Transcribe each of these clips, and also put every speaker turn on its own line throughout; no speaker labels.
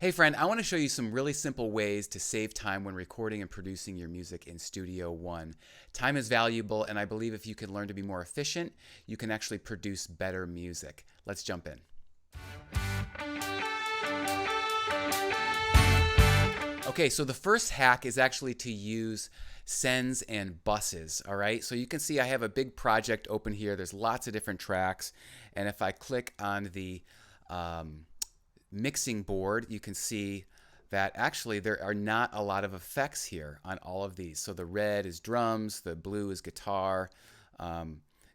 Hey friend, I want to show you some really simple ways to save time when recording and producing your music in Studio One. Time is valuable, and I believe if you can learn to be more efficient, you can actually produce better music. Let's jump in. Okay, so the first hack is actually to use sends and buses, all right? So you can see I have a big project open here. There's lots of different tracks, and if I click on the mixing board, you can see that actually there are not a lot of effects here on all of these. So the red is drums, the blue is guitar,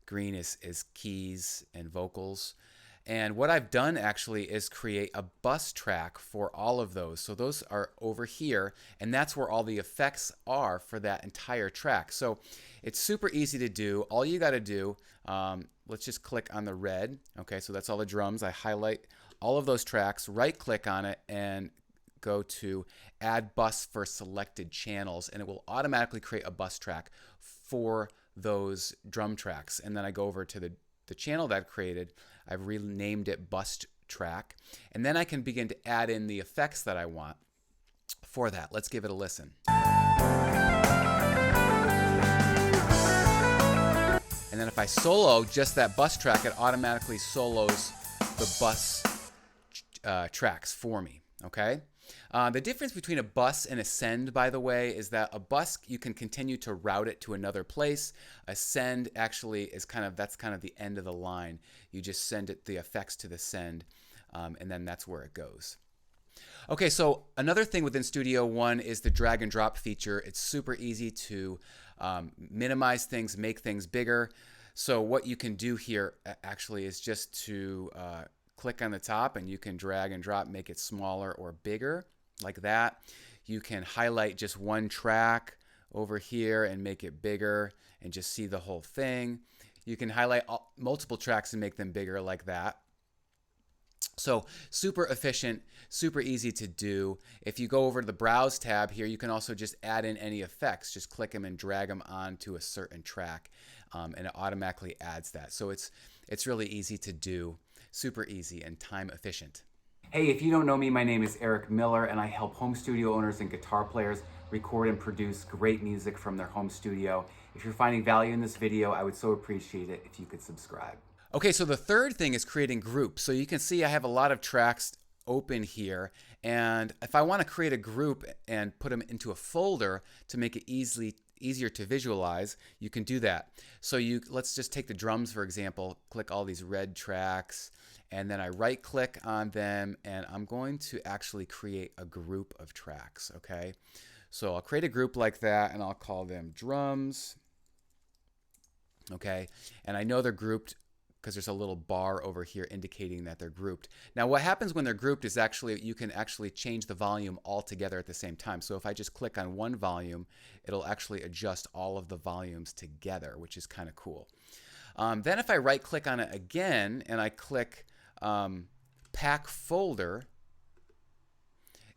green is keys and vocals. And what I've done actually is create a bus track for all of those. So those are over here, and that's where all the effects are for that entire track. So it's super easy to do. All you got to do, let's just click on the red. Okay, so that's all the drums. I highlight all of those tracks, right click on it, and go to add bus for selected channels, and it will automatically create a bus track for those drum tracks. And then I go over to the channel that I've created. I've renamed it bus track, and then I can begin to add in the effects that I want for that. Let's give it a listen. And then if I solo just that bus track, it automatically solos the bus tracks for me, okay? The difference between a bus and a send, by the way, is that a bus, you can continue to route it to another place. A send actually is that's kind of the end of the line. You just send it the effects to the send, and then that's where it goes. Okay, so another thing within Studio One is the drag and drop feature. It's super easy to minimize things, make things bigger. So what you can do here actually is just to click on the top, and you can drag and drop, make it smaller or bigger like that. You can highlight just one track over here and make it bigger and just see the whole thing. You can highlight multiple tracks and make them bigger like that. So super efficient, super easy to do. If you go over to the Browse tab here, you can also just add in any effects. Just click them and drag them onto a certain track, and it automatically adds that. So it's really easy to do, super easy and time efficient. Hey, if you don't know me, my name is Eric Miller, and I help home studio owners and guitar players record and produce great music from their home studio. If you're finding value in this video, I would so appreciate it if you could subscribe. Okay, so the third thing is creating groups. So you can see I have a lot of tracks open here, and if I want to create a group and put them into a folder to make it easier to visualize, you can do that. So let's just take the drums for example, click all these red tracks, and then I right click on them, and I'm going to actually create a group of tracks, okay? So I'll create a group like that, and I'll call them drums, okay? And I know they're grouped because there's a little bar over here indicating that they're grouped. Now what happens when they're grouped is actually you can actually change the volume all together at the same time. So if I just click on one volume, it'll actually adjust all of the volumes together, which is kind of cool. Then if I right click on it again and I click pack folder,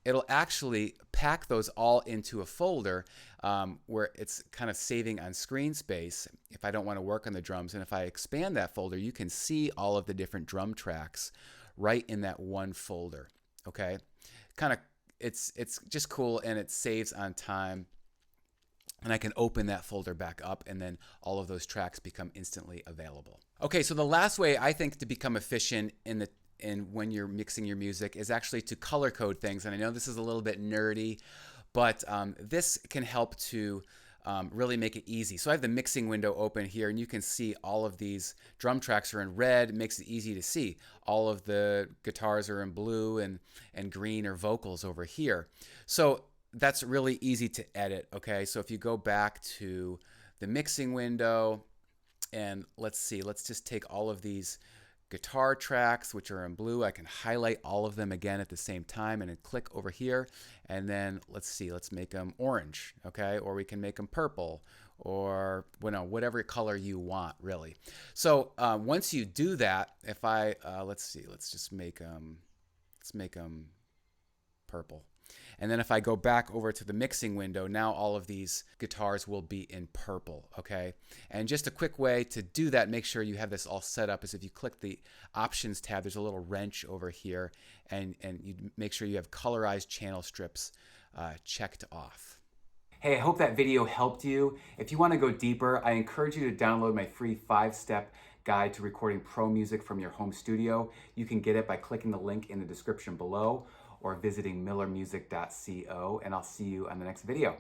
it'll actually pack those all into a folder where it's kind of saving on screen space if I don't want to work on the drums. And if I expand that folder, you can see all of the different drum tracks right in that one folder. Okay, it's just cool, and it saves on time. And I can open that folder back up, and then all of those tracks become instantly available. Okay, so the last way I think to become efficient when you're mixing your music is actually to color code things. And I know this is a little bit nerdy, but this can help to really make it easy. So I have the mixing window open here, and you can see all of these drum tracks are in red. It makes it easy to see. All of the guitars are in blue, and green are vocals over here. So that's really easy to edit, okay? So if you go back to the mixing window, and let's see, let's just take all of these guitar tracks which are in blue. I can highlight all of them again at the same time and then click over here, and then let's see, let's make them orange, okay? Or we can make them purple, or whatever color you want, really. So once you do that, if I let's see, let's just make them purple. And then if I go back over to the mixing window, now all of these guitars will be in purple, okay? And just a quick way to do that, make sure you have this all set up, is if you click the Options tab, there's a little wrench over here, and you make sure you have colorized channel strips checked off. Hey, I hope that video helped you. If you want to go deeper, I encourage you to download my free 5-step guide to recording pro music from your home studio. You can get it by clicking the link in the description below or visiting millermusic.co, and I'll see you on the next video.